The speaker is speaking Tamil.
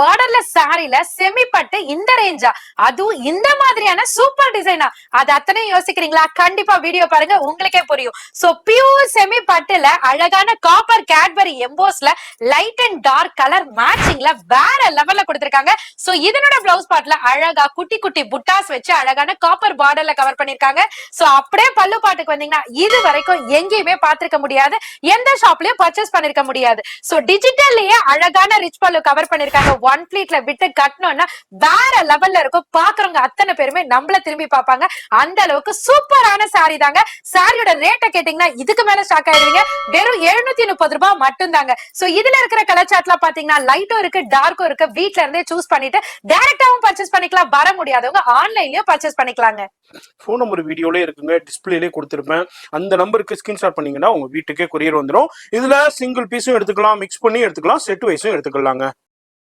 பார்டர்ல சாரில செமி பட்டு இந்த ரேஞ்சா, அதுவும் இந்த மாதிரியான சூப்பர் டிசைனா, அது அத்தனை யோசிக்கிறீங்களா? கண்டிப்பா வீடியோ பாருங்க, உங்களுக்கே புரியும். சோ பியூர் செமி பட்டுல அழகான காப்பர் கேட்பரி எம்போஸ்ல லைட் அண்ட் டார்க் கலர் மேட்சிங்ல வேற லெவல்ல கொடுத்திருக்காங்க. சோ இதனோட பிளவுஸ் பார்ட்ல அழகா குட்டி குட்டி புட்டாஸ் வச்சு அழகான காப்பர் பார்டர்ல கவர் பண்ணிருக்காங்க. சோ அப்படியே பல்லு பாட்டுக்கு வந்தீங்கன்னா இது வரைக்கும் எங்கேயுமே பார்த்திருக்க முடியாது, எந்த ஷாப்லயும் பர்ச்சேஸ் பண்ணிருக்க முடியாது. சோ டிஜிட்டல்லயே அழகான ரிச் பல்லு கவர் பண்ணிருக்காங்க. ஒன் பிளீட்ல விட்டு கட்டணும்னா வேற லெவல்ல இருக்கும். பாக்குறவங்க அத்தனை பேருமே நம்மள திரும்பி பார்ப்பாங்க. அந்த அளவுக்கு சூப்பரான சாரி தாங்க. சாரியோட ரேட்டை கேட்டீங்கன்னா இதுக்கு மேல ஷாக் ஆயிடுவீங்க. வெறும் 730 ரூபாய் மட்டும் தாங்க. சோ இதுல இருக்கிற கலர் சார்ட்லாம் பாத்தீங்கன்னா லைட்டும் இருக்கு, டார்க்கும் இருக்கு. வீட்ல இருந்தே சூஸ் பண்ணிட்டு டைரக்டாவும் பர்ச்சேஸ் பண்ணிக்கலாம். வர முடியாதவங்க ஆன்லைன்லயும் பர்ச்சேஸ் பண்ணிக்கலாங்க. ஃபோன் நம்பர் வீடியோலயே இருக்குங்க, டிஸ்பிளேலயே கொடுத்துருப்பேன். அந்த நம்பருக்கு ஸ்கிரீன்ஷாட் பண்ணீங்கன்னா உங்க வீட்டுக்கே கொரியர் வந்துடும். இதுல சிங்கிள் பீஸும் எடுத்துக்கலாம், மிக்ஸ் பண்ணி எடுத்துக்கலாம், செட் வைஸும் எடுத்துக்கலாங்க.